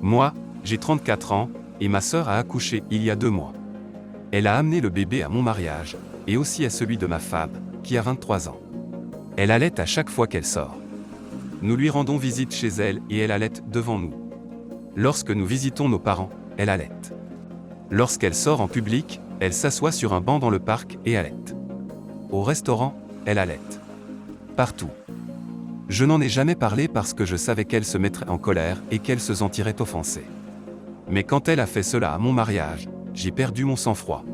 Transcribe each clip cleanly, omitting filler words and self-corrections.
Moi, j'ai 34 ans, et ma sœur a accouché il y a 2 mois. Elle a amené le bébé à mon mariage, et aussi à celui de ma femme, qui a 23 ans. Elle allaite à chaque fois qu'elle sort. Nous lui rendons visite chez elle et elle allaite devant nous. Lorsque nous visitons nos parents, elle allaite. Lorsqu'elle sort en public, elle s'assoit sur un banc dans le parc et allaite. Au restaurant, elle allaite. Partout. Je n'en ai jamais parlé parce que je savais qu'elle se mettrait en colère et qu'elle se sentirait offensée. Mais quand elle a fait cela à mon mariage, j'ai perdu mon sang-froid.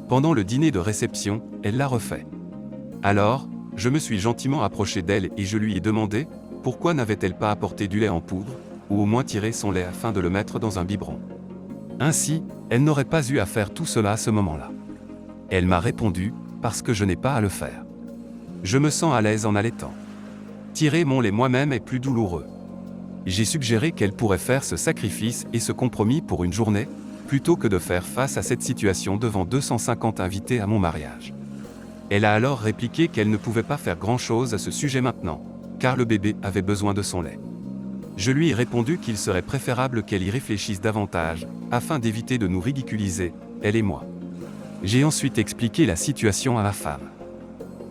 Pendant le dîner de réception, elle l'a refait. Alors, je me suis gentiment approché d'elle et je lui ai demandé pourquoi n'avait-elle pas apporté du lait en poudre, ou au moins tiré son lait afin de le mettre dans un biberon. Ainsi, elle n'aurait pas eu à faire tout cela à ce moment-là. Elle m'a répondu, parce que je n'ai pas à le faire. Je me sens à l'aise en allaitant. Tirer mon lait moi-même est plus douloureux. J'ai suggéré qu'elle pourrait faire ce sacrifice et ce compromis pour une journée, plutôt que de faire face à cette situation devant 250 invités à mon mariage. Elle a alors répliqué qu'elle ne pouvait pas faire grand-chose à ce sujet maintenant, car le bébé avait besoin de son lait. Je lui ai répondu qu'il serait préférable qu'elle y réfléchisse davantage, afin d'éviter de nous ridiculiser, elle et moi. J'ai ensuite expliqué la situation à ma femme.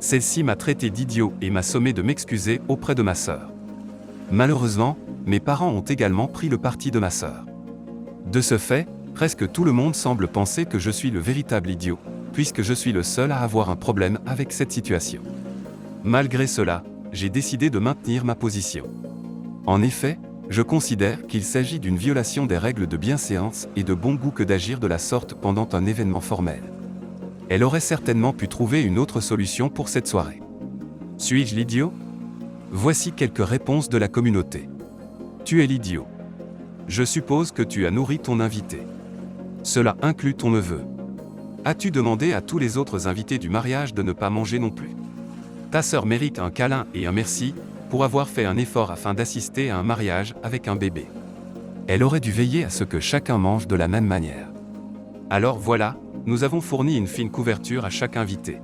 Celle-ci m'a traité d'idiot et m'a sommé de m'excuser auprès de ma sœur. Malheureusement, mes parents ont également pris le parti de ma sœur. De ce fait, presque tout le monde semble penser que je suis le véritable idiot, puisque je suis le seul à avoir un problème avec cette situation. Malgré cela, j'ai décidé de maintenir ma position. En effet, je considère qu'il s'agit d'une violation des règles de bienséance et de bon goût que d'agir de la sorte pendant un événement formel. Elle aurait certainement pu trouver une autre solution pour cette soirée. Suis-je l'idiot ? Voici quelques réponses de la communauté. Tu es l'idiot. Je suppose que tu as nourri ton invité. Cela inclut ton neveu. As-tu demandé à tous les autres invités du mariage de ne pas manger non plus ? Ta sœur mérite un câlin et un merci pour avoir fait un effort afin d'assister à un mariage avec un bébé. Elle aurait dû veiller à ce que chacun mange de la même manière. Alors voilà, nous avons fourni une fine couverture à chaque invité.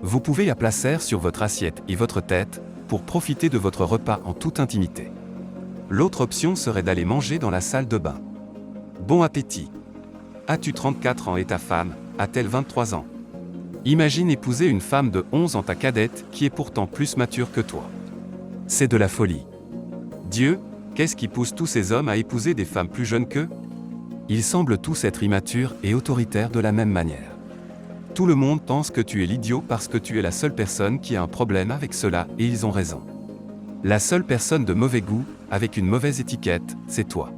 Vous pouvez la placer sur votre assiette et votre tête pour profiter de votre repas en toute intimité. L'autre option serait d'aller manger dans la salle de bain. Bon appétit. As-tu 34 ans et ta femme a-t-elle 23 ans ? Imagine épouser une femme de 11 ans, ta cadette, qui est pourtant plus mature que toi. C'est de la folie. Dieu, qu'est-ce qui pousse tous ces hommes à épouser des femmes plus jeunes qu'eux ? Ils semblent tous être immatures et autoritaires de la même manière. Tout le monde pense que tu es l'idiot parce que tu es la seule personne qui a un problème avec cela et ils ont raison. La seule personne de mauvais goût, avec une mauvaise étiquette, c'est toi.